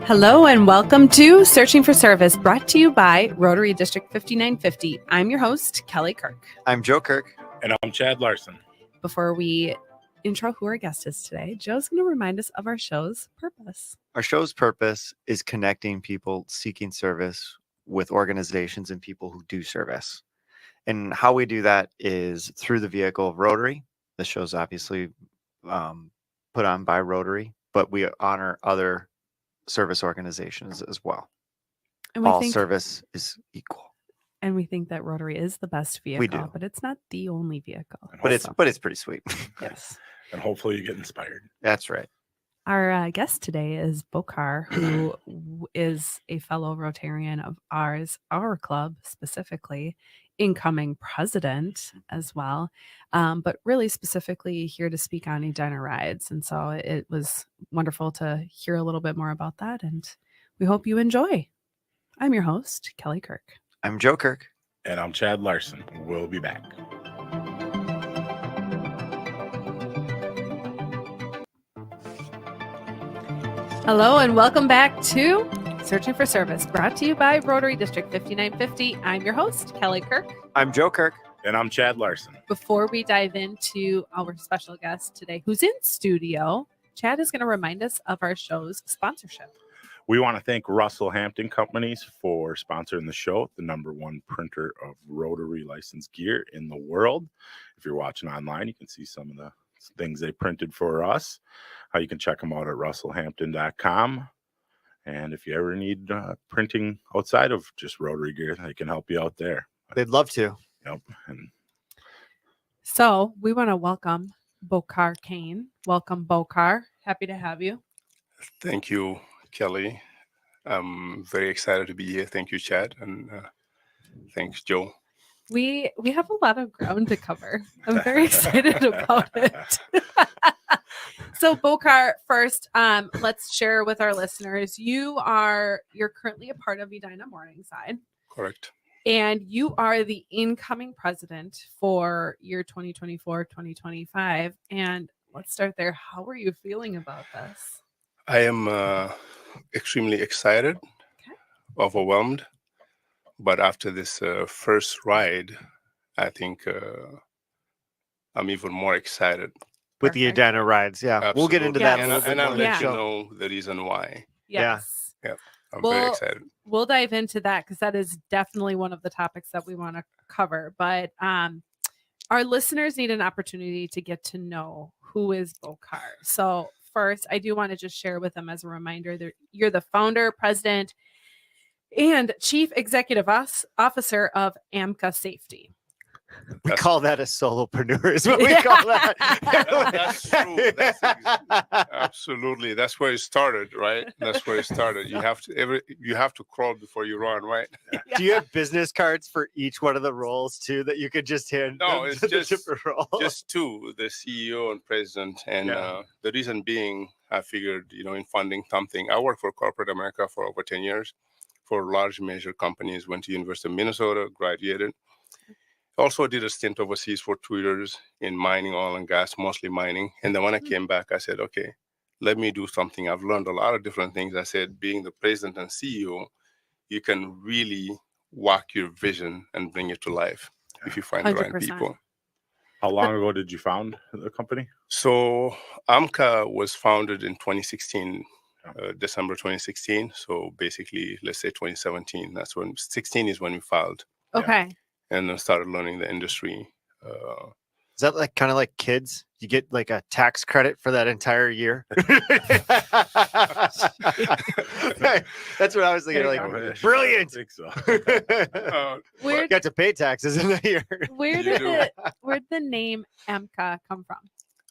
Hello and welcome to Searching for Service, brought to you by Rotary District 5950. I'm your host, Kelly Kirk. I'm Joe Kirk. And I'm Chad Larson. Before we intro who our guest is today, Joe's going to remind us of our show's purpose. Our show's purpose is connecting people seeking service with organizations and people who do service. And how we do that is through the vehicle of Rotary. The show's obviously put on by Rotary, but we honor other service organizations as well. And all service is equal. And we think that Rotary is the best vehicle, We do. But it's not the only vehicle. But it's pretty sweet. Yes. And hopefully you get inspired. That's right. Our guest today is Bocar, who is a fellow Rotarian of ours, our club specifically, incoming president as well, but really specifically here to speak on Edine Rides. And so it was wonderful to hear a little bit more about that, and we hope you enjoy. I'm your host, Kelly Kirk. I'm Joe Kirk. And I'm Chad Larson. We'll be back. Hello and welcome back to Searching for Service, brought to you by Rotary District 5950. I'm your host, Kelly Kirk. I'm Joe Kirk. And I'm Chad Larson. Before we dive into our special guest today, who's in studio, Chad is going to remind us of our show's sponsorship. We want to thank Russell Hampton Companies for sponsoring the show, the #1 printer of Rotary licensed gear in the world. If you're watching online, you can see some of the things they printed for us. You can check them out at russellhampton.com. And if you ever need printing outside of just Rotary gear, they can help you out there. They'd love to. Yep. And so we want to welcome Bocar Kane. Welcome, Bocar. Happy to have you. Thank you, Kelly. I'm very excited to be here. Thank you, Chad. And thanks, Joe. We have a lot of ground to cover. I'm very excited about it. So Bocar, first, let's share with our listeners. You're currently a part of Edina Morningside. Correct. And you are the incoming president for year 2024-2025. And let's start there. How are you feeling about this? I am extremely excited, overwhelmed. But after this first ride, I think I'm even more excited. With the Edine Rides, yeah. Absolutely. We'll get into that. And I'll let you know the reason why. Yes. Yeah. I'm very excited. We'll dive into that because that is definitely one of the topics that we want to cover. But our listeners need an opportunity to get to know who is Bocar. So first, I do want to just share with them as a reminder that you're the founder, president, and Chief Executive Officer of AMCA Safety. We call that a solopreneur is what we call that. That's true. Absolutely. That's where it started, right? That's where it started. You have to crawl before you run, right? Do you have business cards for each one of the roles too that you could just hand? No, it's just two, the CEO and president. And the reason being, I figured, in funding something, I worked for corporate America for over 10 years for large major companies, went to University of Minnesota, graduated. Also did a stint overseas for 2 years in mining, oil and gas, mostly mining. And then when I came back, I said, okay, let me do something. I've learned a lot of different things. I said, being the president and CEO, you can really walk your vision and bring it to life if you find 100%. The right people. How long ago did you found the company? So AMCA was founded in 2016, December 2016. So basically, let's say 2017. That's when 16 is when we filed. Okay. And then started learning the industry. Is that like kind of like kids? You get like a tax credit for that entire year. That's what I was thinking. Like, brilliant. I think so. You got to pay taxes in a year. Where'd the name AMCA come from?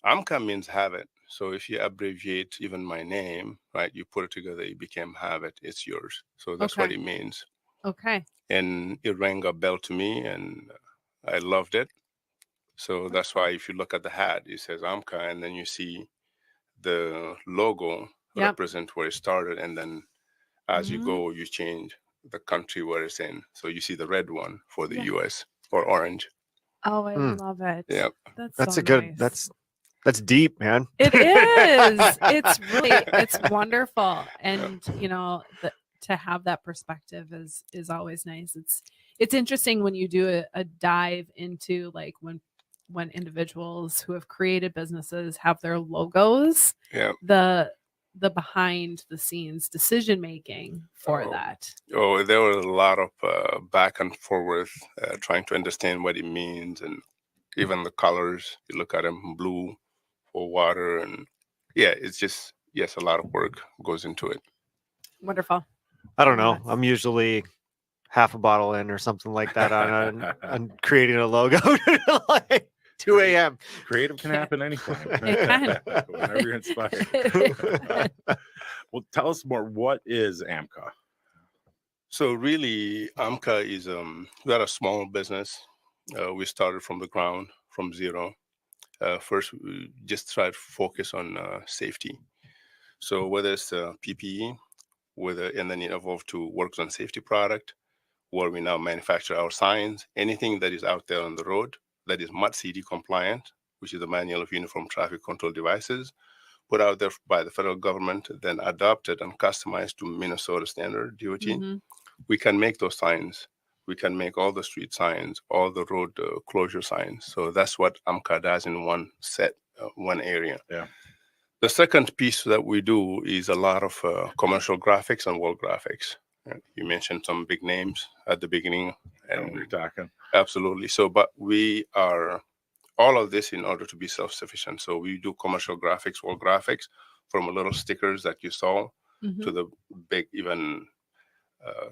AMCA means have it. So if you abbreviate even my name, right, you put it together, it became have it. It's yours. So that's what it means. Okay. And it rang a bell to me, and I loved it. So that's why if you look at the hat, it says AMCA, and then you see the logo represent where it started. And then as you go, you change the country where it's in. So you see the red one for the U.S. or orange. Oh, I love it. Yeah. That's so nice. That's deep, man. It is. It's wonderful. And to have that perspective is always nice. It's interesting when you do a dive into like when individuals who have created businesses have their logos, Yeah. the behind the scenes decision making for that. Oh, there was a lot of back and forth trying to understand what it means, and even the colors. You look at them, blue for water, and it's just a lot of work goes into it. Wonderful. I don't know. I'm usually half a bottle in or something like that on creating a logo. Like 2 a.m. Creative can happen anytime. It can. Whenever you're inspired. Well, tell us more. What is AMCA? So really, AMCA is we are a small business. We started from the ground, from zero. First, we just tried to focus on safety. So whether it's PPE, and then it evolved to works on safety product, where we now manufacture our signs, anything that is out there on the road that is MUT CD compliant, which is the Manual of Uniform Traffic Control Devices, put out there by the federal government, then adopted and customized to Minnesota standard DOT. Mm-hmm. We can make those signs. We can make all the street signs, all the road closure signs. So that's what AMCA does in one area. Yeah. The second piece that we do is a lot of commercial graphics and wall graphics. You mentioned some big names at the beginning. And we're talking. Absolutely. So, but we are all of this in order to be self-sufficient. So we do commercial graphics, wall graphics, from little stickers that you saw to the big, even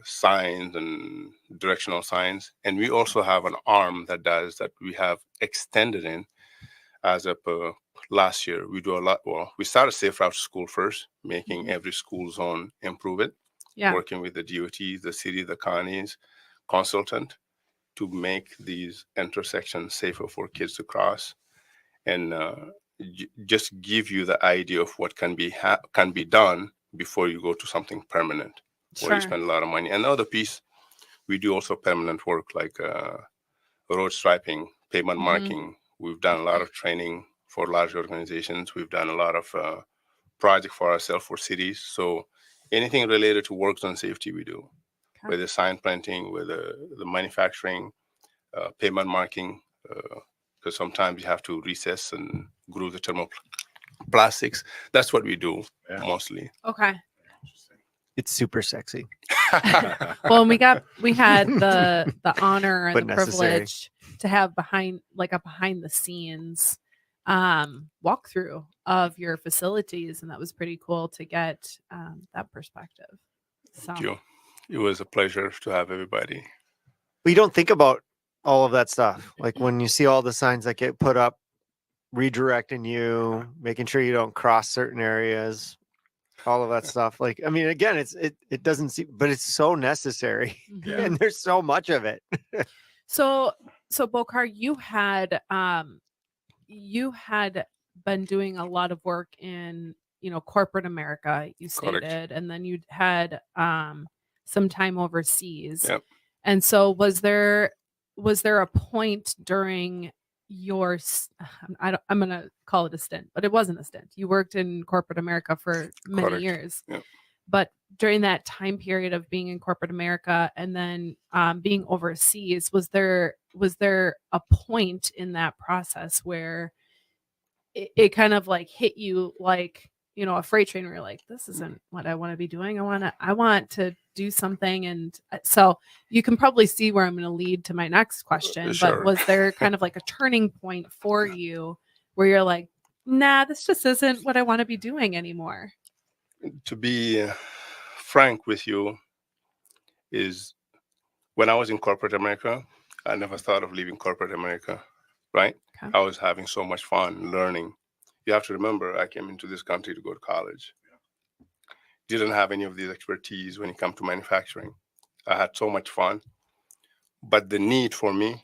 signs and directional signs. And we also have an arm that does that we have extended in as of last year. We do a lot. Well, we started Safe Route to School first, making every school zone improve it, working with the DOTs, the city, the counties, consultant to make these intersections safer for kids to cross, and just give you the idea of what can be done before you go to something permanent, where you spend a lot of money. Another piece, we do also permanent work like road striping, pavement marking. We've done a lot of training for large organizations. We've done a lot of projects for ourselves, for cities. So anything related to works on safety, we do. With the sign printing, with the manufacturing, pavement marking, because sometimes you have to recess and glue the thermoplastics. That's what we do mostly. Okay. It's super sexy. Well, we had the honor and But the necessary. privilege to have behind the scenes walkthrough of your facilities, and that was pretty cool to get that perspective. So. Thank you. It was a pleasure to have everybody. Well, you don't think about all of that stuff. Like when you see all the signs that get put up, redirecting you, making sure you don't cross certain areas, all of that stuff. Like, I mean, again, it doesn't seem, but it's so necessary, and there's so much of it. So Bocar, you had been doing a lot of work in corporate America, you stated. Correct. And then you had some time overseas. Yep. And so was there a point during your I'm going to call it a stint, but it wasn't a stint. You worked in corporate America for many Correct. years. Yep. But during that time period of being in corporate America and then being overseas, was there a point in that process where it kind of like hit you like, a freight train where you're like, this isn't what I want to be doing. I want to do something. And so you can probably see where I'm going to lead to my next question, Sure. but was there kind of like a turning point for you where you're like, nah, this just isn't what I want to be doing anymore? To be frank with you, is when I was in corporate America, I never thought of leaving corporate America, right? Okay. I was having so much fun learning. You have to remember, I came into this country to go to college. Didn't have any of these expertise when it comes to manufacturing. I had so much fun. But the need for me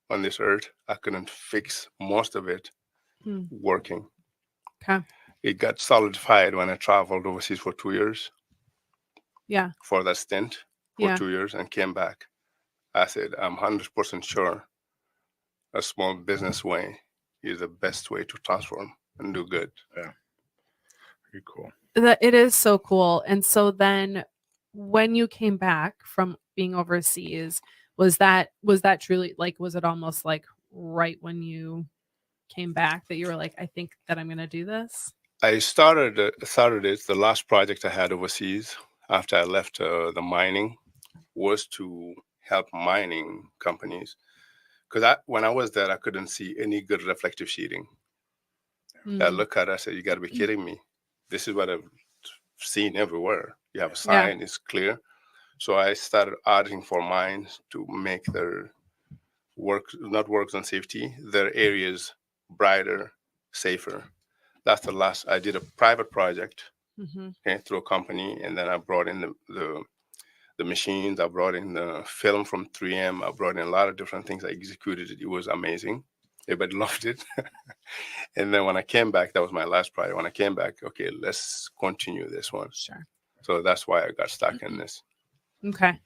on this earth, I couldn't fix most of it working. Okay. It got solidified when I traveled overseas for 2 years. Yeah. For that stint for 2 years and came back. I said, I'm 100% sure a small business way is the best way to transform and do good. Yeah. Very cool. It is so cool. And so then when you came back from being overseas, was that truly like, was it almost like right when you came back that you were like, I think that I'm going to do this? I started it. The last project I had overseas after I left the mining was to help mining companies, because when I was there, I couldn't see any good reflective sheeting. I look at it, I said, "You got to be kidding me! This is what I've seen everywhere. You have a sign, it's clear." So I started auditing for mines to make their works on safety, their areas brighter, safer. That's the last. I did a private project, okay, through a company, and then I brought in the machines. I brought in the film from 3M. I brought in a lot of different things. I executed it. It was amazing. Everybody loved it. And then when I came back, that was my last project. When I came back, okay, let's continue this one. Sure. So that's why I got stuck in this. Okay.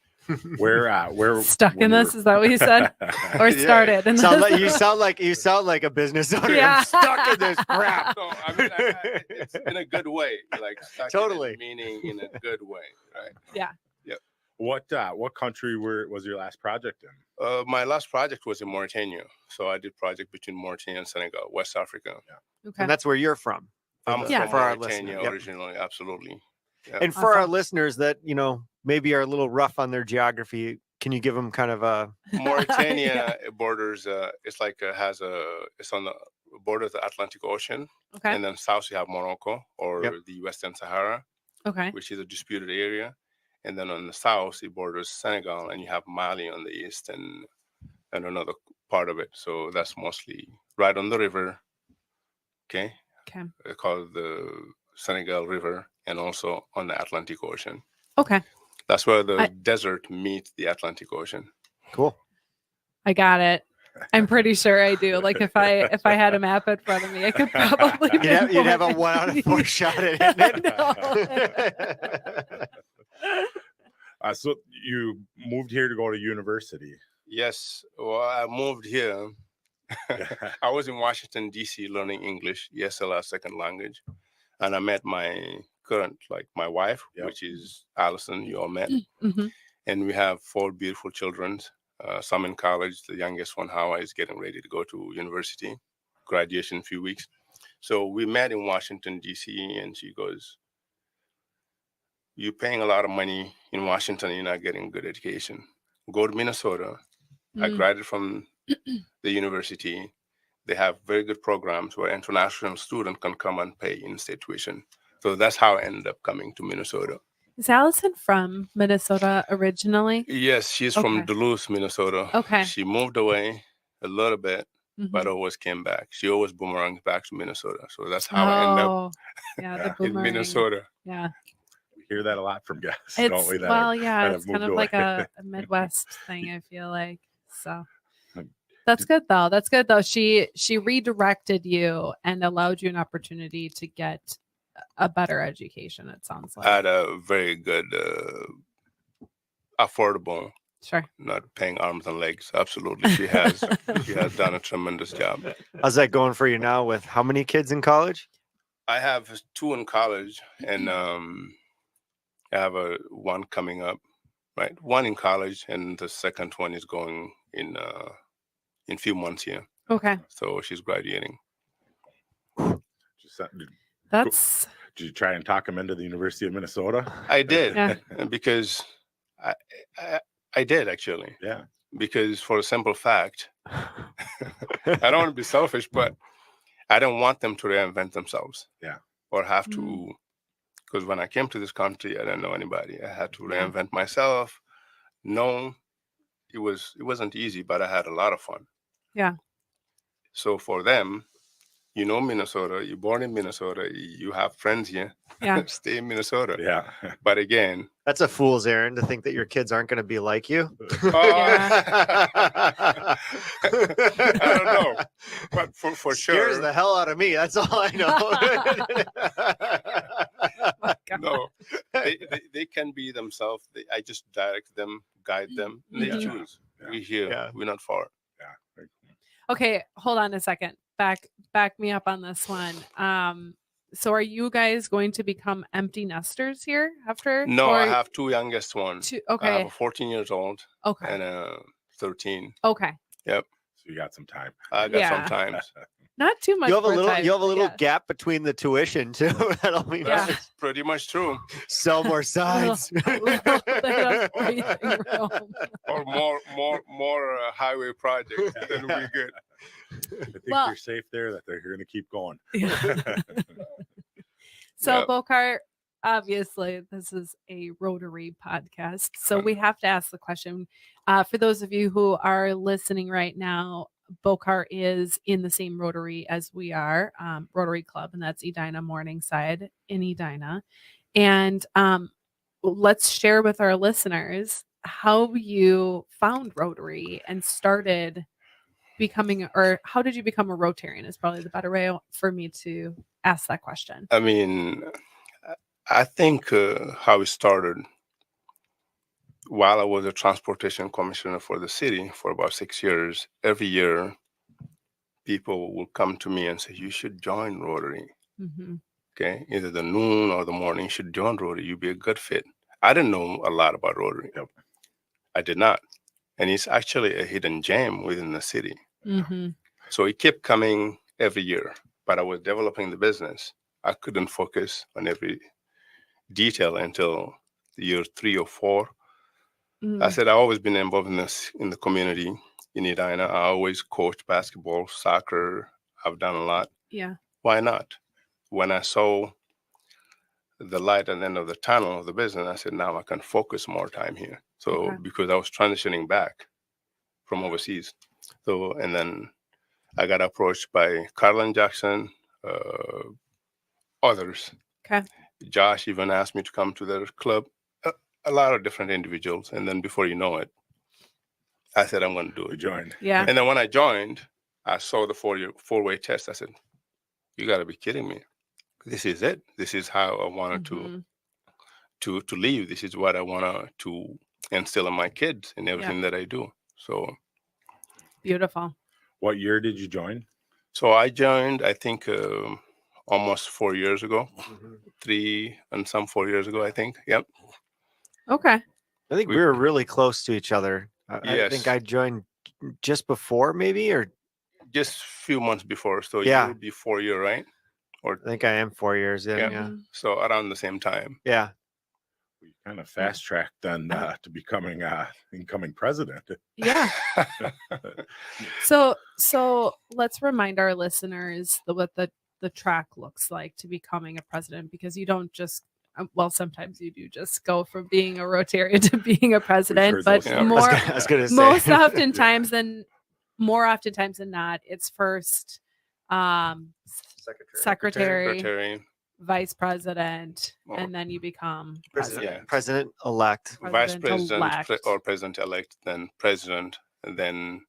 Where Stuck in this? Is that what you said? Or started? In You sound like a business owner. Yeah. I'm stuck in this crap. No, I mean, it's in a good way, like stuck Totally. meaning in a good way, right? Yeah. What country was your last project in? My last project was in Mauritania. So I did project between Mauritania and Senegal, West Africa. Yeah. Okay. And that's where you're from. I'm Yeah. from for our Mauritania listeners. Yep. originally, absolutely. Yeah. And for our Awesome. listeners that, maybe are a little rough on their geography, can you give them kind of a... Mauritania borders, it's on the border of the Atlantic Ocean. Okay. And then south you have Morocco, or Yep. the Western Sahara, Okay. which is a disputed area. And then on the south, it borders Senegal, and you have Mali on the east and another part of it. So that's mostly right on the river. Okay. Okay. Called the Senegal River, and also on the Atlantic Ocean. Okay. That's where the desert meets the Atlantic Ocean. Cool. I got it. I'm pretty sure I do. Like if I had a map in front of me, I could probably. You'd have a 1 out of 4 shot at hitting it. So you moved here to go to university. Yes. Well, I moved here. I was in Washington, D.C. learning English, ESL as second language. And I met my my wife, Yep. which is Allison, you all met. Mm-hmm. And we have 4 beautiful children, some in college. The youngest one, Hawa, is getting ready to go to university, graduation in a few weeks. So we met in Washington, D.C., and she goes, "You're paying a lot of money in Washington, you're not getting good education. Go to Minnesota." I graduated from the university. They have very good programs where international students can come and pay in-state tuition. So that's how I ended up coming to Minnesota. Is Allison from Minnesota originally? Yes, she's from Duluth, Minnesota. Okay. She moved away a little bit, Mm-hmm. but always came back. She always boomerangs back to Minnesota. So that's how I ended up the in boomerang. Minnesota. Yeah. We hear that a lot from guests, It's don't we? it's kind of like a Midwest thing, I feel like. So that's good though. That's good though. She redirected you and allowed you an opportunity to get a better education, it sounds like. At a very good, affordable, Sure. not paying arms and legs. Absolutely. She has done a tremendous job. How's that going for you now with how many kids in college? I have 2 in college, and I have one coming up, right? 1 in college, and the second one is going in a few months here. Okay. So she's graduating. Did you try and talk him into the University of Minnesota? I did. Yeah. Because I did, actually. Yeah. Because for a simple fact, I don't want to be selfish, but I don't want them to reinvent themselves. Yeah. Or have to, because when I came to this country, I didn't know anybody. I had to reinvent myself. No, it wasn't easy, but I had a lot of fun. Yeah. So for them, Minnesota, you're born in Minnesota, you have friends here. Yeah. Stay in Minnesota. Yeah. But again, that's a fool's errand to think that your kids aren't going to be like you. I don't know, but for sure, scares the hell out of me. That's all I know. No, they can be themselves. I just direct them, guide them, and they choose. Yeah. We're here. Yeah. We're not far. Yeah. Okay, hold on a second. back me up on this one. So are you guys going to become empty nesters here after? No, or I have two youngest ones. I have okay. a 14 years old Okay. and a 13. Okay. Yep. So you got some time. I got some Yeah. time. Not too much. You have a more little time, you have a but little yeah. gap between the tuition too. That'll be Yeah. nice. That's pretty much true. Sell more signs. A little bit of breathing room. Or more highway projects, then we'll be good. I think Well- you're safe there, that they're going to keep going. So Yep. Bocar, obviously this is a Rotary podcast, so we have to ask the question. For those of you who are listening right now, Bocar is in the same Rotary as we are, Rotary Club, and that's Edina Morningside in Edina. And let's share with our listeners how you found Rotary and started becoming, or how did you become a Rotarian is probably the better way for me to ask that question. I mean, I think how it started while I was a transportation commissioner for the city for about 6 years. Every year, people will come to me and say, "You should join Rotary." Mm-hmm. Okay, either the noon or the morning, you should join Rotary. You'd be a good fit. I didn't know a lot about Rotary. Yep. I did not, and it's actually a hidden gem within the city. Mm-hmm. So it kept coming every year, but I was developing the business. I couldn't focus on every detail until year 3 or 4. I said I've always been involved in the community in Edina. I always coached basketball, soccer. I've done a lot. Yeah. Why not? When I saw the light at the end of the tunnel of the business, I said, now I can focus more time here. So Okay. because I was transitioning back from overseas. So, and then I got approached by Carlin Jackson, others. Okay. Josh even asked me to come to their club, a lot of different individuals. And then before you know it, I said, I'm going to do You it. joined. Yeah. And then when I joined, I saw the four-way test. I said, you got to be kidding me. This is it. This is how I wanted Mhm. to live. This is what I want to instill in my kids and everything that I do. So Beautiful. What year did you join? So I joined, I think, almost 4 years ago, 3 and some 4 years ago, I think. Yep. Okay. I think we were really close to each other. I think Yes. I joined just before, maybe, or Just a few months before. So Yeah. you'll be 4 year, right? I think I am 4 years in. Yeah. Yeah. Mhm. So around the same time. Yeah. We kind of fast tracked then to becoming incoming president. Yeah. So let's remind our listeners what the track looks like to becoming a president, because you don't just well, sometimes you do just go from being a Rotarian to being a president, heard but those stories. more I was gonna say. most oftentimes more oftentimes than not, it's first secretary, Secretary, vice president, Oh. and then you become President, president. President-elect. vice president President-elect. or president-elect, then president, and then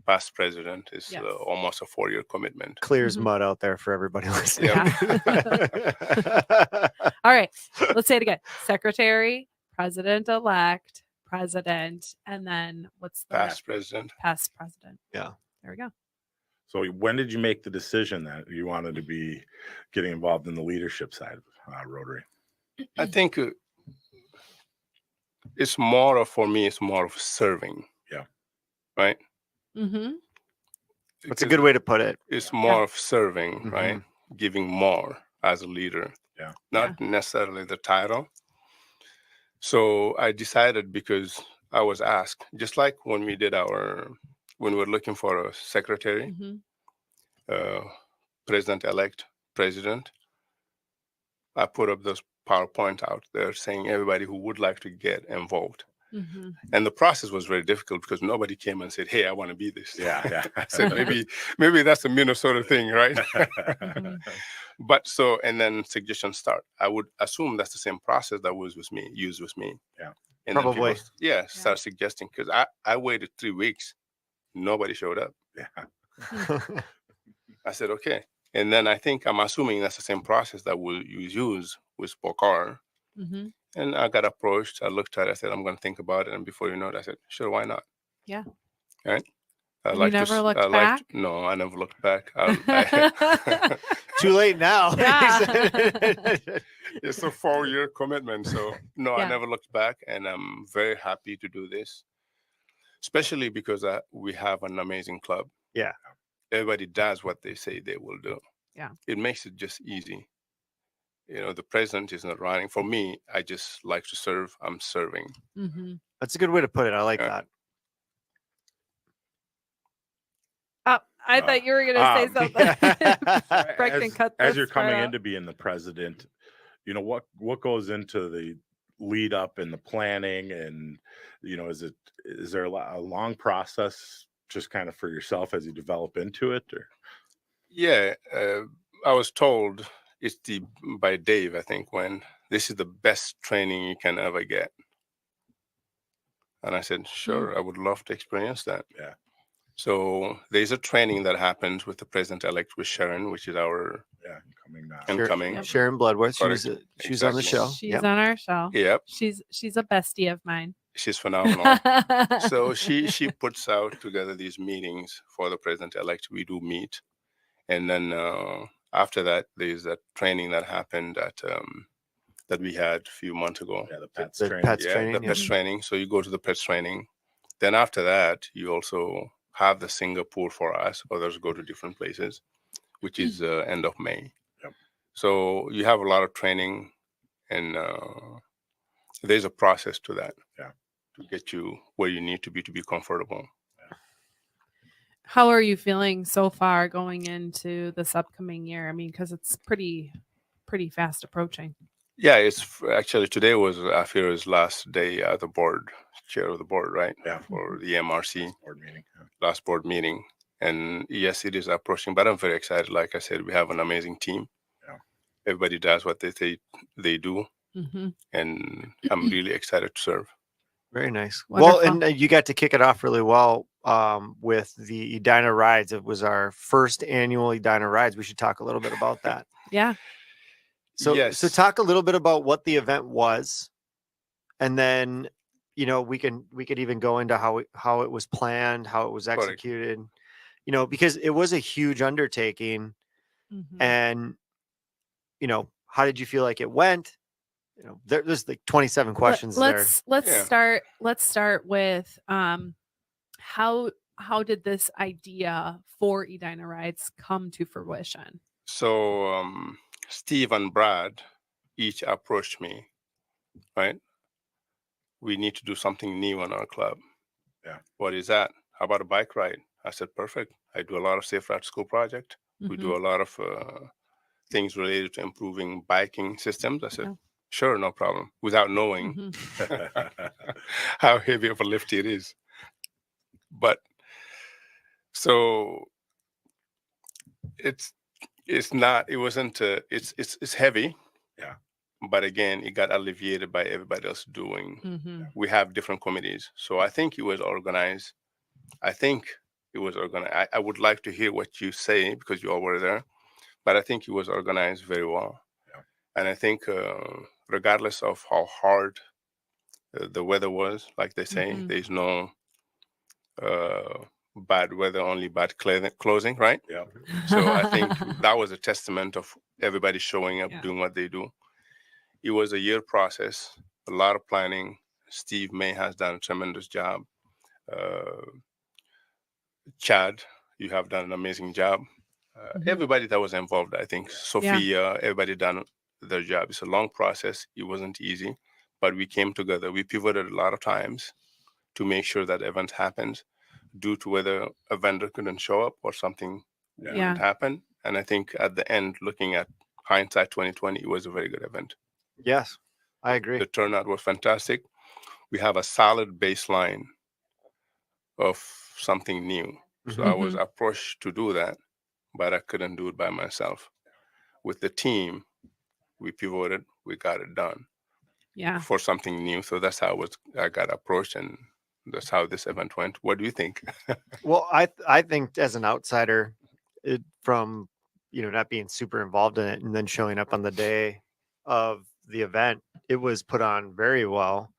past president is Yes. almost a 4-year commitment. Clear as Mhm. mud out there for everybody listening. All right, let's say it again. Secretary, president-elect, president, and then what's the Past president. past president? Yeah. There we go. So when did you make the decision that you wanted to be getting involved in the leadership side of Rotary? I think it's more of, for me, it's more of serving. Yeah. Right? Mm-hmm. That's a good way to put it. It's more of serving, Mhm. right? Giving more as a leader. Yeah. Not necessarily the title. So I decided, because I was asked, just like when we were looking for a secretary, Mm-hmm. president-elect, president, I put up those PowerPoint out there saying everybody who would like to get involved. Mm-hmm. And the process was very difficult because nobody came and said, hey, I want to be this. Yeah. I said, maybe that's a Minnesota thing, right? Mm-hmm. But so, and then suggestions start. I would assume that's the same process that was used with me. Yeah. And then Probably. people, start suggesting, because I waited 3 weeks. Nobody showed up. Yeah. I said, okay. And then I'm assuming that's the same process that we use with Bocar. Mm-hmm. And I got approached. I looked at it. I said, I'm going to think about it. And before you know it, I said, sure, why not? Yeah. Right. And you never looked back? No, I never looked back. Too late now. Yeah. It's a 4-year commitment. So no, I Yeah. never looked back, and I'm very happy to do this, especially because we have an amazing club. Yeah. Everybody does what they say they will do. Yeah. It makes it just easy. The president is not running. For me, I just like to serve. I'm serving. Mm-hmm. That's a good way to put it. I like that. Oh, I thought you were going to say something. Break and cut as this you're coming part into being the president, what goes into the lead up and the planning, and is there a long process just kind of for yourself as you develop into it? Or Yeah, I was told it's by Dave, I think, when this is the best training you can ever get. And I said, sure, I would love to experience that. Yeah. So there's a training that happens with the president-elect, with Sharon, which is our incoming now. incoming. Yep. Sharon Bloodworth. She was Exactly. on the show. She's on our show. Yep. She's a bestie of mine. She's phenomenal. So she puts out together these meetings for the president-elect. We do meet. And then after that, there's that training that happened that we had a few months ago. Yeah, the PETS The training. PETS training. The PETS training. So you go to the PETS training. Then after that, you also have the Singapore for us. Others go to different places, which is end of May. Yep. So you have a lot of training, and there's a process to that. Yeah. To get you where you need to be comfortable. How are you feeling so far going into this upcoming year? I mean, because it's pretty fast approaching. Yeah, it's actually today was Afira's last day as the chair of the board, right? Yeah. For the MRC Board meeting. Yeah. last board meeting. And yes, it is approaching, but I'm very excited. Like I said, we have an amazing team. Yeah. Everybody does what they do. Mm-hmm. And I'm really excited to serve. Very nice. Wonderful. Well, and you got to kick it off really well with the Edina Rides. It was our first annual Edina Rides. We should talk a little bit about that. Yeah. So, Yes. so talk a little bit about what the event was, and then we could even go into how it was planned, how it was executed. Because it was a huge undertaking, Mm-hmm. and how did you feel like it went? There's like 27 questions there. Let's start with how did this idea for Edina Rides come to fruition? So Steve and Brad each approached me, right? We need to do something new in our club. Yeah. What is that? How about a bike ride? I said, perfect. I do a lot of Safe Route School project. We do a lot of things related to improving biking systems. I said, sure, no problem, without knowing how heavy of a lift it is. But so it's heavy. Yeah. But again, it got alleviated by everybody else doing. Mm-hmm. We have different committees. So I think it was organized. I would like to hear what you say because you all were there. But I think it was organized very well. Yeah. And I think regardless of how hard the weather was, like they say, there's no bad weather, only bad closing, right? Yeah. So I think that was a testament of everybody showing up, doing what they do. It was a year process, a lot of planning. Steve May has done a tremendous job. Chad, you have done an amazing job. Everybody that was involved, I think, Sophia, everybody done their job. It's a long process. It wasn't easy, but we came together. We pivoted a lot of times to make sure that event happened due to whether a vendor couldn't show up or something didn't happen. And I think at the end, looking at hindsight 2020, it was a very good event. Yes, I agree. The turnout was fantastic. We have a solid baseline of something new. So I was approached to do that, but I couldn't do it by myself. With the team, we pivoted, we got it done for something new. So that's how I got approached, and that's how this event went. What do you think? Well, I think as an outsider, from not being super involved in it and then showing up on the day of the event, it was put on very well.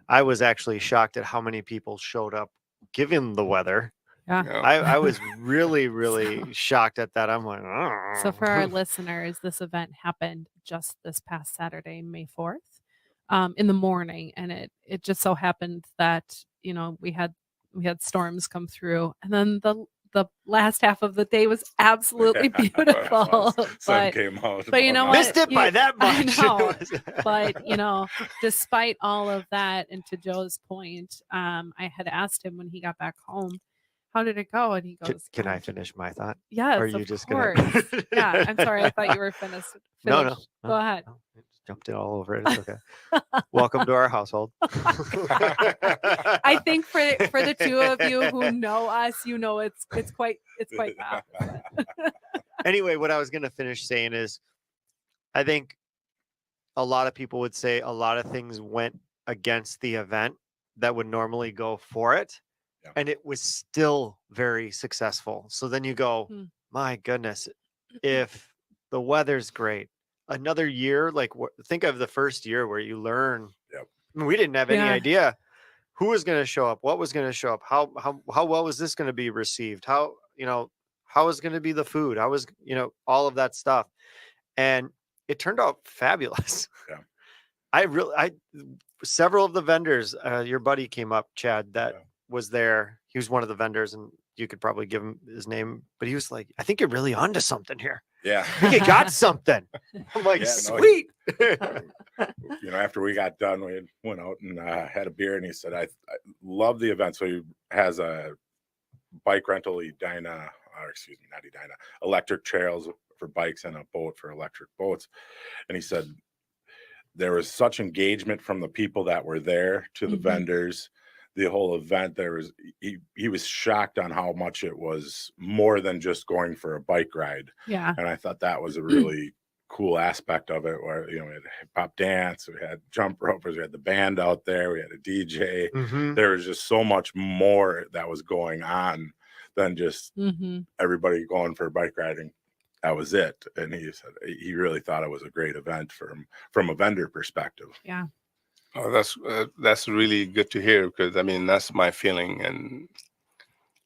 I was actually shocked at how many people showed up given the weather. Yeah. You know? I was really shocked at that. I'm like, oh. So for our listeners, this event happened just this past Saturday, May 4th, in the morning, and it just so happened that we had storms come through, and then the last half of the day was absolutely beautiful. Sun came out. But you know what? Missed it by that I much. know. But despite all of that, and to Joe's point, I had asked him when he got back home, how did it go? And he goes, Can I finish my thought? Yes, Or are you of just course. gonna? Yeah, I'm sorry. I thought you were finished. No. Go ahead. No, I just jumped it all over it. It's okay. Welcome to our household. I think for the two of you who know us, it's quite the opposite. Anyway, what I was going to finish saying is, I think a lot of people would say a lot of things went against the event that would normally go for it. Yeah. And it was still very successful. So then you go, my goodness, if the weather's great, another year, like think of the first year where you learn. Yep. I mean, we didn't have any idea who was going to show up, what was going to show up, how well was this going to be received, how was going to be the food, how was all of that stuff, and it turned out fabulous. Yeah. Several of the vendors, your buddy came up, Chad, that was there. He was one of the vendors, and you could probably give him his name, but he was like, I think you're really onto something here. Yeah. I think you got something. I'm like, sweet. After we got done, we went out and had a beer, and he said, I love the event. So he has a bike rental, electric trails for bikes and a boat for electric boats. And he said, there was such engagement from the people that were there to the vendors. The whole event, he was shocked on how much it was more than just going for a bike ride. Yeah. And I thought that was a really cool aspect of it, where we had hip hop dance, we had jump ropers, we had the band out there, we had a DJ. There was just so much more that was going on than just everybody going for bike riding. That was it. And he said he really thought it was a great event from a vendor perspective. Yeah. Oh, that's really good to hear, because I mean that's my feeling,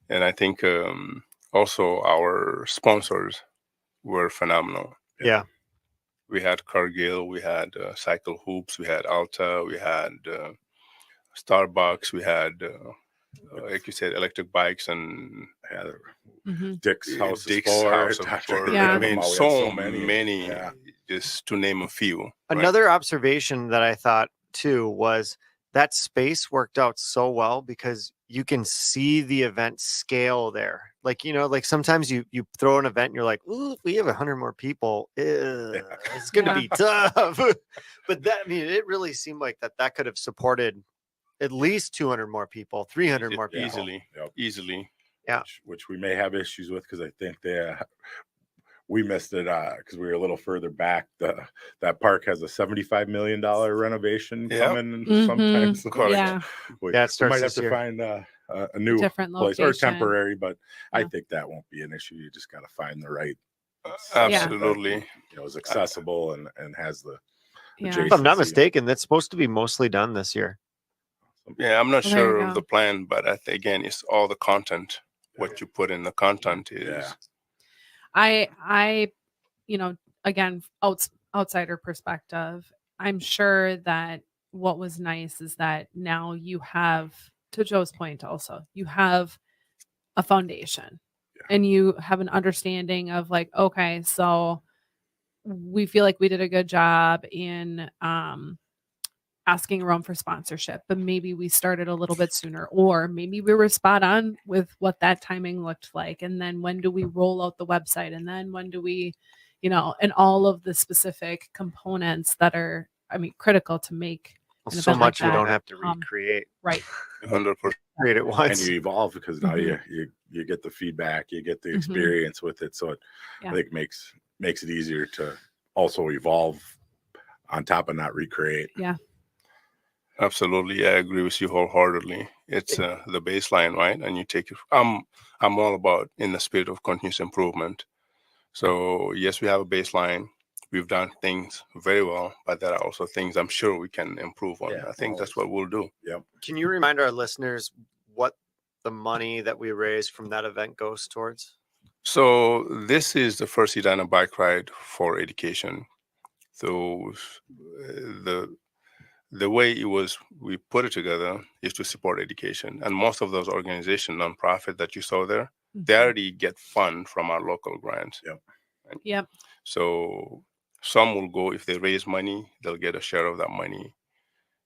and I think also our sponsors were phenomenal. Yeah, we had Cargill, we had Cycle Hoops, we had Alta, we had Starbucks, we had like you said, electric bikes, and Dick's House of Sport. Yeah. I mean so many. Just to name a few. Another observation that I thought too was that space worked out so well because you can see the event scale there. Like, like sometimes you throw an event and you're like, ooh, if we have 100 more people, it's going to be tough. But it really seemed like that could have supported at least 200 more people, 300 more people. Easily. Yeah. Which we may have issues with, because I think we missed it because we were a little further back. That park has a $75 million renovation coming sometime. So we might have to find a new different place location. or temporary, but I think that won't be an issue. You just got to find the right. Absolutely. Is accessible and has the. If I'm not mistaken, that's supposed to be mostly done this year. Yeah, I'm not sure of the plan, but again, it's all the content. What you put in the content is. Yeah. I again, outsider perspective, I'm sure that what was nice is that now you have, to Joe's point also, you have a foundation and you have an understanding of like, okay, so we feel like we did a good job in asking around for sponsorship, but maybe we started a little bit sooner, or maybe we were spot on with what that timing looked like. And then when do we roll out the website? And then when do we, and all of the specific components that are, critical to make. So much we don't have to recreate. Right. 100%. Create it once. And you evolve because now you get the feedback, you get the experience with it. So I think makes it easier to also evolve on top of not recreate. Yeah. Absolutely, I agree with you wholeheartedly. It's the baseline, right? And you take it. I'm all about in the spirit of continuous improvement. So yes, we have a baseline. We've done things very well, but there are also things I'm sure we can improve on. I think that's what we'll do. Yep. Can you remind our listeners what the money that we raise from that event goes towards? So this is the first Edina bike ride for education. So the way we put it together is to support education. And most of those organizations, nonprofit that you saw there, they already get fund from our local grants. Yep. Right? Yep. So some will go, if they raise money, they'll get a share of that money.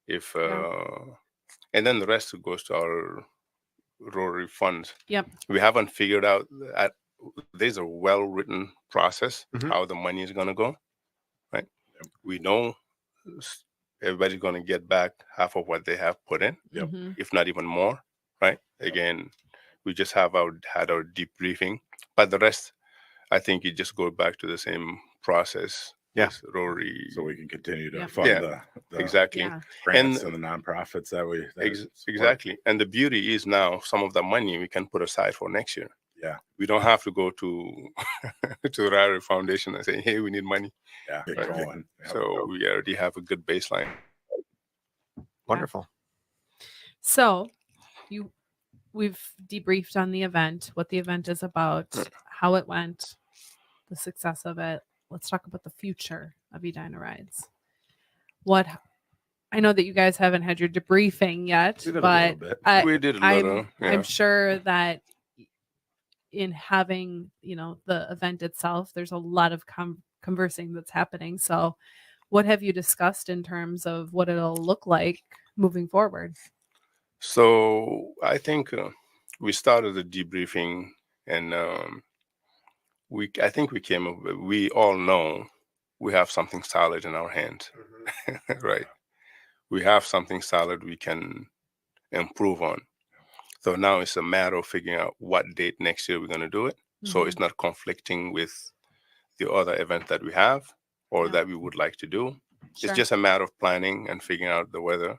If and then the rest goes to our Rotary funds. Yep. We haven't figured out there's a well-written process Mhm. how the money is going to go, right? We know everybody's going to get back half of what they have put in, if not even more, right? Again, we just had our debriefing, but the rest, I think it just goes back to the same process. Yeah. This Rotary. So we can continue to Yep. fund the Exactly. Yeah. grants and the nonprofits that we support. Exactly. And the beauty is now some of the money we can put aside for next year. Yeah. We don't have to go to to the Rotary Foundation and say, hey, we need money. Yeah. Get Right. going. Yep. So we already have a good baseline. Wonderful. So we've debriefed on the event, what the event is about, how it went, the success of it. Let's talk about the future of Edine Rides. I know that you guys haven't had your debriefing yet, We did a but little bit. I, We did a I'm, little. Yeah. I'm sure that in having, the event itself, there's a lot of conversing that's happening. So what have you discussed in terms of what it'll look like moving forward? So I think we started the debriefing, and I think we came up. We all know we have something solid in our hands, right? We have something solid we can improve on. So now it's a matter of figuring out what date next year we're going to do it. So it's not conflicting with the other event that we have or that we would like to do. Sure. It's just a matter of planning and figuring out the weather.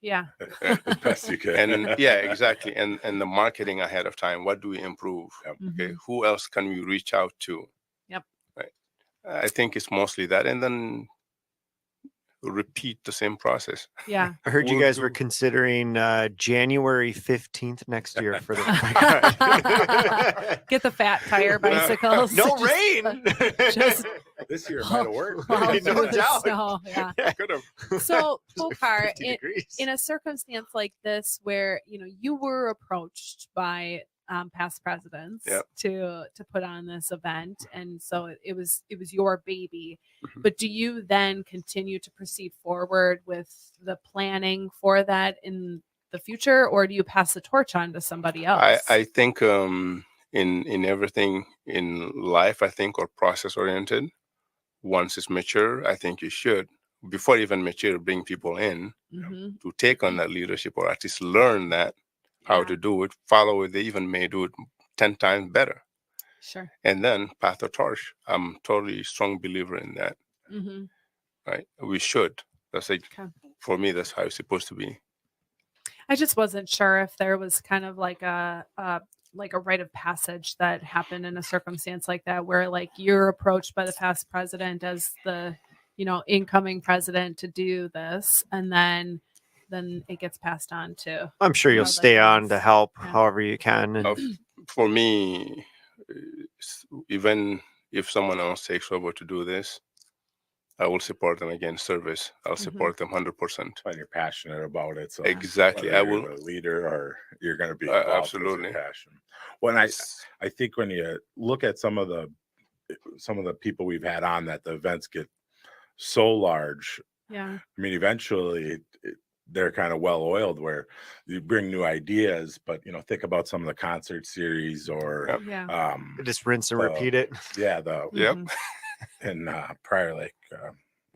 Yeah. The best you can. And yeah, exactly. And the marketing ahead of time. What do we improve? Okay. Who else can we reach out to? Yep. Right. I think it's mostly that. And then repeat the same process. Yeah. I heard you We'll guys were do- considering January 15th next year for the bike ride. Get the fat tire bicycles. No Just- rain. just This year might have worked. plow No through the doubt. snow, yeah. Could have. So, It's like Bocar, 50 degrees. in a circumstance like this where you were approached by past presidents Yep. to put on this event, and so it was your baby, but do you then continue to proceed forward with the planning for that in the future, or do you pass the torch on to somebody else? I think in everything in life, I think are process oriented. Once it's mature, I think you should, before even mature, bring people in Mhm. to take on that leadership or at least learn that how to do it, follow it. They even may do it 10 times better. Sure. And then pass the torch. I'm totally strong believer in that. Mhm. Right? We should. That's like, Okay. for me, that's how it's supposed to be. I just wasn't sure if there was kind of like a rite of passage that happened in a circumstance like that, where like you're approached by the past president as the incoming president to do this, and then it gets passed on to. I'm sure you'll the stay on to next- help yeah. however you can. And For me, even if someone else takes over to do this, I will support them again. Service, I'll support them 100%. When you're passionate about it. So Exactly. whether I you're will. the leader or you're going to be involved 'cause of Absolutely. passion. When I think when you look at some of the people we've had on that the events get so large. Yeah. I mean, eventually they're kind of well oiled where you bring new ideas, but think about some of the concert series or Yep. Yeah. just rinse and repeat it. Yep. Mhm. And Prior Lake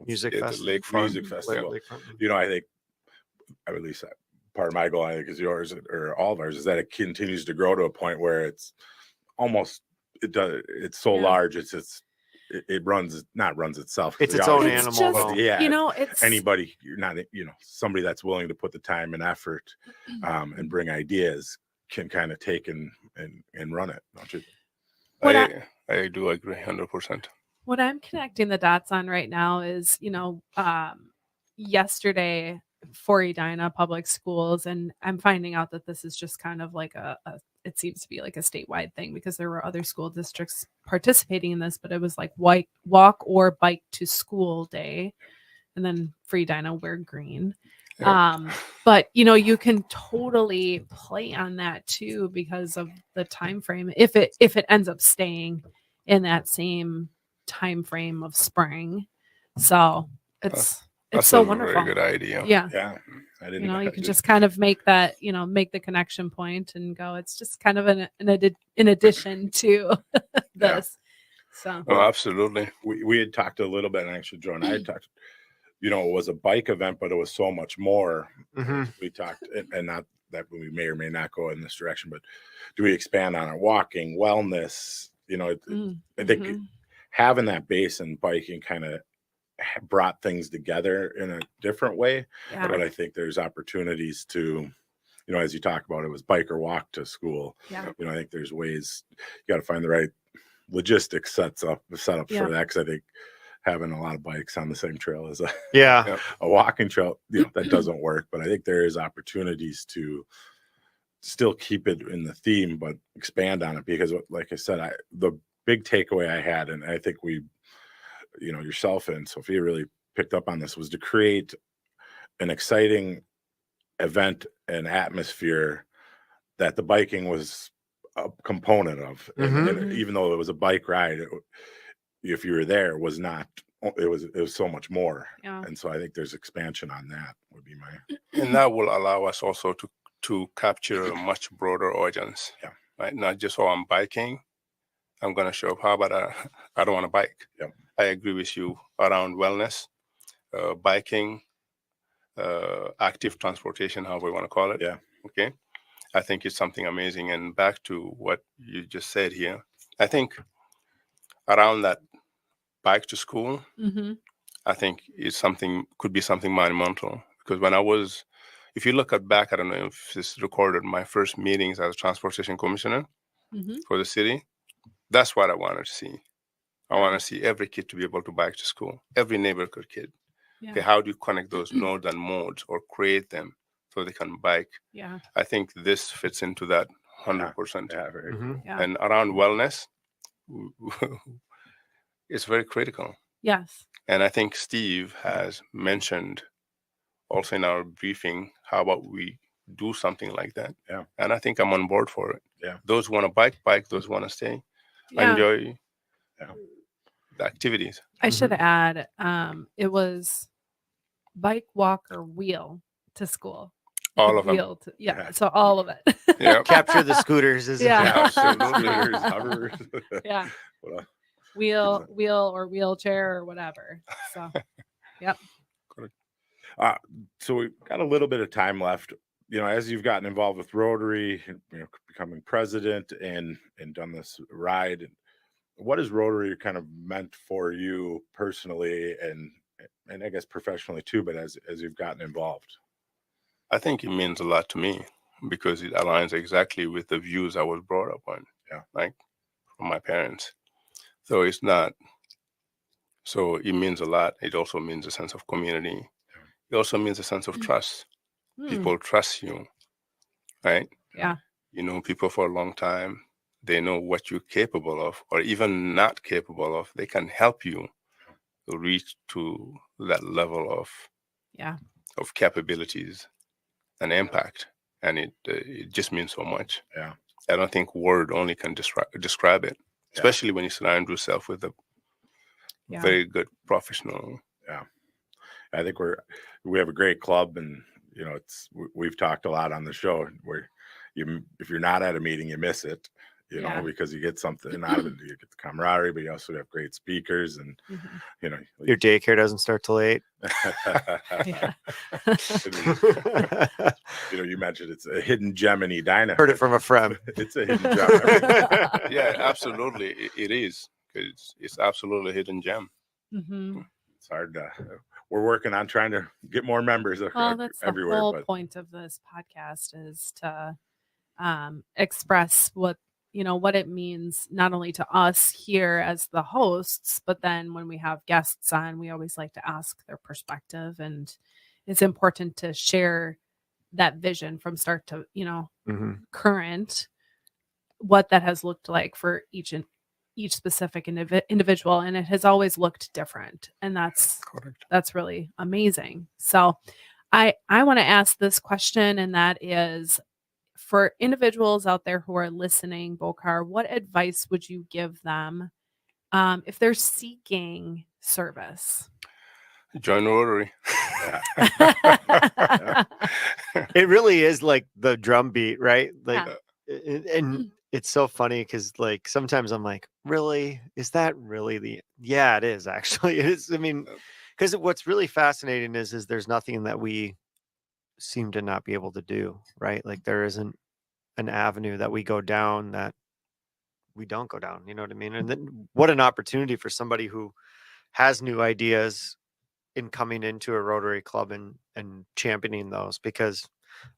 Music Yeah, the festival. lakefront. Music Festival. Lakefront. I think at least part of my goal, I think, is yours or all of ours, is that it continues to grow to a point where it's almost it's so Yeah. large it not runs itself. It's We its always- own It's animal. just, though. Yeah. it's Anybody, you're not, somebody that's willing to put the time and effort and bring ideas can kind of take and run it, don't you? What I do agree 100%. What I'm connecting the dots on right now is, yesterday for Edina Public Schools, and I'm finding out that this is just kind of like it seems to be like a statewide thing, because there were other school districts participating in this, but it was like walk or bike to school day, and then for Edina wear green. Yeah. But you can totally play on that too, because of the time frame, if it ends up staying in that same time frame of spring. So it's That's so a wonderful. very good idea. Yeah. Yeah. I didn't You can just kind of make that, make the connection point and go, it's just kind of in addition to this. So Oh, absolutely. we had talked a little bit, and actually Joe and I had talked, it was a bike event, but it was so much more. We talked, and not that we may or may not go in this direction, but do we expand on our walking, wellness? I think having that base in biking kind of brought things together in a different way. Yeah. But I think there's opportunities to, as you talk about, it was bike or walk to school. Yeah. I think there's ways, you got to find the right logistics set up for that, because I think having a lot of bikes on the same trail as a walking trail, that doesn't work. But I think there is opportunities to still keep it in the theme, but expand on it, because like I said, the big takeaway I had, and I think we, yourself and Sophia really picked up on this, was to create an exciting event and atmosphere that the biking was a component of. And even though it was a bike ride, if you were there, was not, it was so much more. Yeah. And so I think there's expansion on that would be my. And that will allow us also to capture a much broader audience. Yeah. Right. Not just, I'm biking, I'm going to show up. How about I don't want to bike? Yeah. I agree with you around wellness, biking, active transportation, however you want to call it. Yeah. Okay. I think it's something amazing. And back to what you just said here, I think around that bike to school, I think could be something monumental. Because if you look back, I don't know if this recorded, my first meetings as a transportation commissioner for the city, that's what I wanted to see. I want to see every kid to be able to bike to school, every neighborhood kid. Yeah. Okay, how do you connect those nodes and modes, or create them so they can bike? Yeah. I think this fits into that 100%. Yeah, very cool. Yeah. And around wellness, it's very critical. Yes. And I think Steve has mentioned also in our briefing, how about we do something like that? Yeah. And I think I'm on board for it. Yeah. Those who want to bike, those who want to stay, enjoy the activities. I should add, it was bike, walk, or wheel to school. All of them. Wheel so all of it. Yeah. Capture the scooters. Hovers. Yeah. Wheel or wheelchair or whatever. So, yep. So we've got a little bit of time left. As you've gotten involved with Rotary, becoming president and done this ride, what has Rotary kind of meant for you personally and I guess professionally too, but as you've gotten involved? I think it means a lot to me, because it aligns exactly with the views I was brought up on. Yeah. Like from my parents. So it means a lot. It also means a sense of community. Yeah. It also means a sense of trust. People trust you, right? Yeah. You know people for a long time. They know what you're capable of, or even not capable of. They can help you reach to that level of capabilities and impact. And it just means so much. Yeah. I don't think word only can describe it, especially when you surround yourself with a very good professional. Yeah. I think we have a great club, and we've talked a lot on the show where if you're not at a meeting, you miss it, because you get something out of it. You get the camaraderie, but you also have great speakers, and your daycare doesn't start till 8. You mentioned it's a hidden gem in Edina. Heard it from a friend. It's a hidden gem. Yeah, absolutely, it is. It's absolutely a hidden gem. It's hard to. We're working on trying to get more members that's everywhere. The whole point of this podcast is to express what it means, not only to us here as the hosts, but then when we have guests on, we always like to ask their perspective and it's important to share that vision from start to, current, what that has looked like for each specific individual, and it has always looked different, and that's really amazing. So I want to ask this question, and that is, for individuals out there who are listening, Bocar, what advice would you give them if they're seeking service? Join Rotary. It really is like the drum beat, right? Like, Yeah. and it's so funny because like sometimes I'm like, really? Is that really yeah, it is actually. It is. I mean, because what's really fascinating is there's nothing that we seem to not be able to do, right? Like there isn't an avenue that we go down that we don't go down, you know what I mean? And then what an opportunity for somebody who has new ideas in coming into a Rotary Club and championing those, because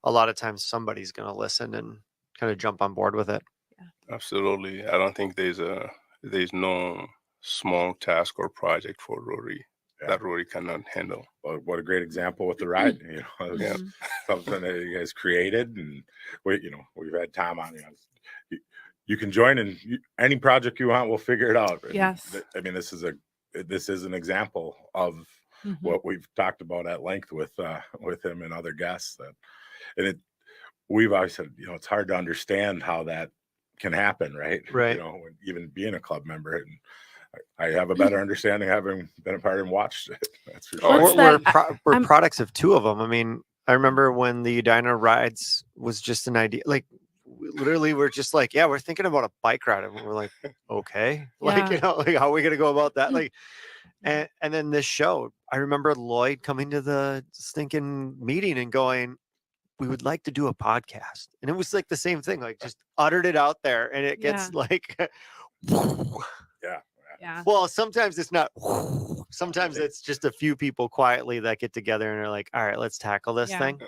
a lot of times somebody's going to listen and kind of jump on board with it. Absolutely. I don't think there's no small task or project for Rotary that Rotary cannot handle. Well, what a great example with the ride, it's something that you guys created, and we've had Tom on. You can join in any project you want. We'll figure it out. Yes. I mean, this is an example of what we've talked about at length with him and other guests. We've always said, it's hard to understand how that can happen, right? Right. Even being a club member, and I have a better understanding having been a part and watched it. That's for sure. We're products of two of them. I mean, I remember when the Edina Rides was just an idea. Like, literally, we're just like, yeah, we're thinking about a bike ride, and we're like, okay, like, like, how are we gonna go about that? Like, and then this show, I remember Lloyd coming to the stinking meeting and going, we would like to do a podcast, and it was like the same thing, like just uttered it out there, and it gets like, yeah. Well, sometimes it's not. Sometimes it's just a few people quietly that get together and are like, all right, let's tackle this thing.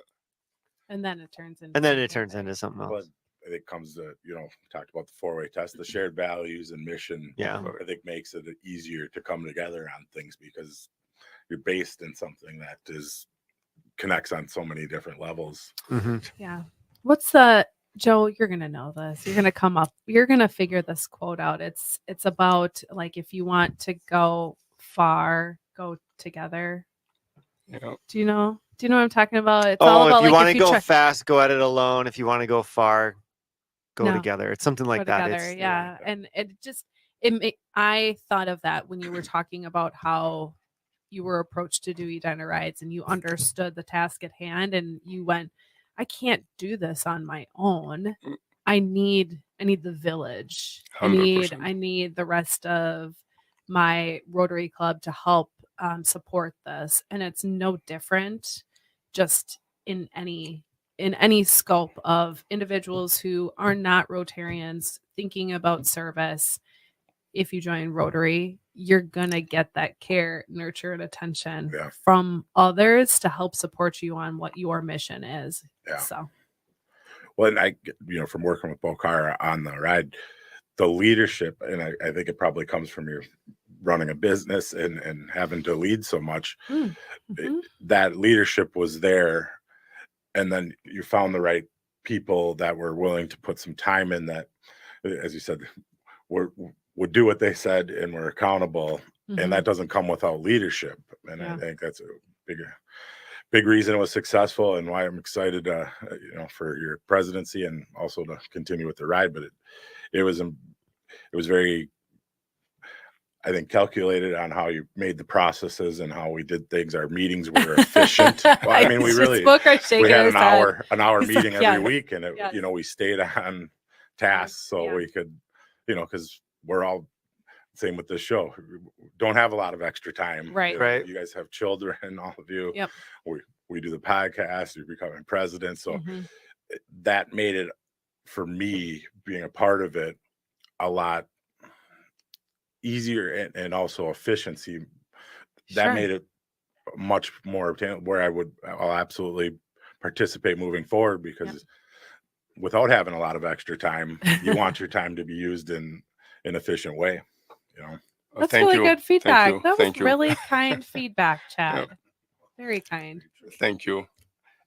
And then it turns into something else. But it comes to, talked about the 4-way test, the shared values and mission. Yeah. I think makes it easier to come together on things because you're based in something that connects on so many different levels. Yeah. What's Joe, you're going to know this. You're going to figure this quote out. It's about, like, if you want to go far, go together. Yeah. Do you know what I'm talking about? It's all about, if you want to go fast, go at it alone. If you want to go far, go together. It's something like that. Together, and I thought of that when you were talking about how you were approached to do Edine Rides, and you understood the task at hand, and you went, I can't do this on my own. I need the village. 100%. I need the rest of my Rotary Club to help support this. And it's no different just in any scope of individuals who are not Rotarians thinking about service. If you join Rotary, you're going to get that care, nurture, and attention from others to help support you on what your mission is. Yeah. So, well, and I, from working with Bocar on the ride, the leadership, and I think it probably comes from your running a business and having to lead so much, that leadership was there. And then you found the right people that were willing to put some time in that, as you said, would do what they said and were accountable. And that doesn't come without leadership. And I think that's a big reason it was successful, and why I'm excited, for your presidency and also to continue with the ride. But it was very, I think, calculated on how you made the processes and how we did things. Our meetings were efficient. Well, I mean, we had an hour meeting every week, and we stayed on task so we could, because we're all same with this show. Don't have a lot of extra time. Right. You guys have children, all of you. Yep. We do the podcast. You're becoming president, so that made it, for me, being a part of it, a lot easier and also efficiency. That made it much more obtainable, where I'll absolutely participate moving forward, because without having a lot of extra time, you want your time to be used in an efficient way. That's really good feedback. That was really kind feedback, Chad. Very kind. Thank you.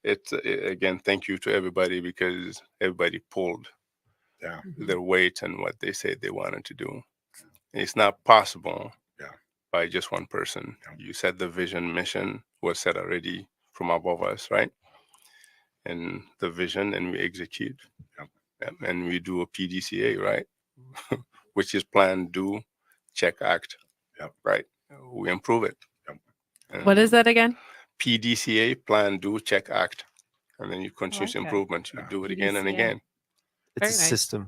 Again, thank you to everybody because everybody pulled their weight and what they said they wanted to do. It's not possible by just one person. You said the vision, mission was set already from above us, right? And the vision, and we execute. And we do a PDCA, right? Which is plan, do, check, act. Right? We improve it. What is that again? PDCA, plan, do, check, act. And then you continuous improvement. You do it again and PDCA. again. It's Very a nice. system.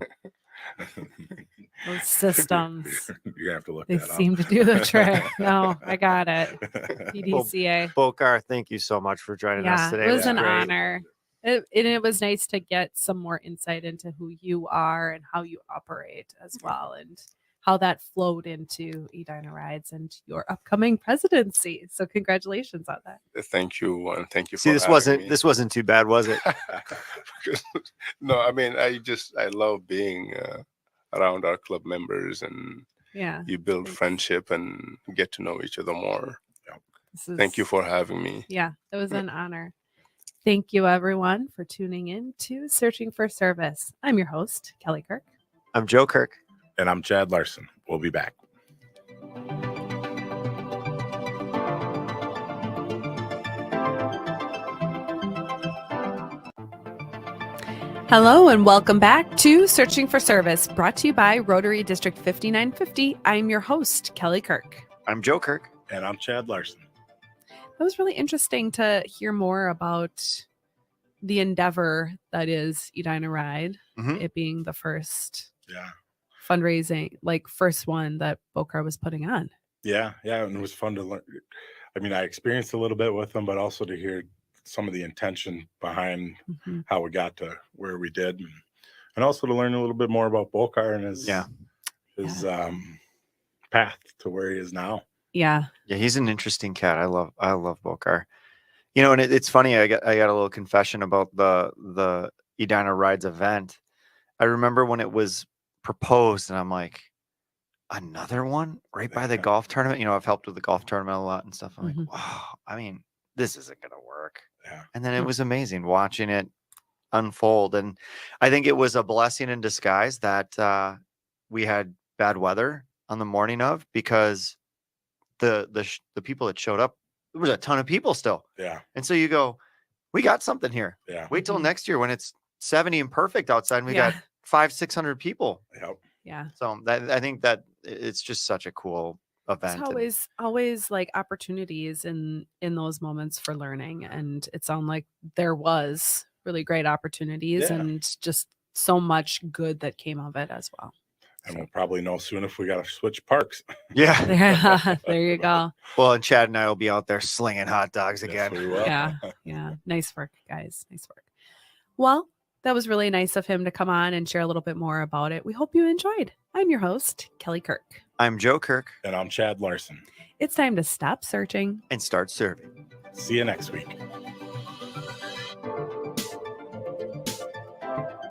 Those systems. You're gonna have to look They that up. seem to do the trick. No, I got it. PDCA. Bocar, thank you so much for joining us Yeah, today. it was an great. honor. It was nice to get some more insight into who you are and how you operate as well, and how that flowed into Edina Rides and your upcoming presidency. So congratulations on that. Thank you, and thank you See, for having me. this wasn't too bad, was it? No, I mean, I love being around our club members, and Yeah. you build friendship and get to know each other more. Thank you Is- for having me. Yeah, it was an honor. Thank you, everyone, for tuning in to Searching for Service. I'm your host, Kelly Kirk. I'm Joe Kirk. And I'm Chad Larson. We'll be back. Hello, and welcome back to Searching for Service, brought to you by Rotary District 5950. I'm your host, Kelly Kirk. I'm Joe Kirk. And I'm Chad Larson. That was really interesting to hear more about the endeavor that is Edina Ride, Mhm. it being the first Yeah. fundraising, like first one that Bocar was putting on. Yeah. And it was fun to learn. I mean, I experienced a little bit with them, but also to hear some of the intention behind Mhm. how we got to where we did. And also to learn a little bit more about Bocar and his path to where he is now. Yeah. Yeah, he's an interesting cat. I love Bocar. You know, and it's funny. I got a little confession about the Edina Rides event. I remember when it was proposed, and I'm like, another one right by the golf tournament. You know, I've helped with the golf tournament a lot and stuff. I'm Mhm. like, wow. I mean, this isn't gonna work. Yeah. And then it was amazing watching it unfold. And I think it was a blessing in disguise that we had bad weather on the morning of, because the people that showed up, there was a ton of people still. Yeah. And so you go, we got something here. Yeah. Wait till Mhm. next year when it's 70 and perfect outside and we got 500-600 people. Yep. Yeah. So I think that it's just such a cool event. It's always like opportunities in those moments for learning. And it sounded like there was really great opportunities and just so much good that came of it as well. And we'll probably know soon if we got to switch parks. Yeah. Yeah, there you go. Well, and Chad and I will be out there slinging hot dogs again. Yes, we will. Yeah. Nice work, guys. Nice work. Well, that was really nice of him to come on and share a little bit more about it. We hope you enjoyed. I'm your host, Kelly Kirk. I'm Joe Kirk. And I'm Chad Larson. It's time to stop searching And start serving. See you next week.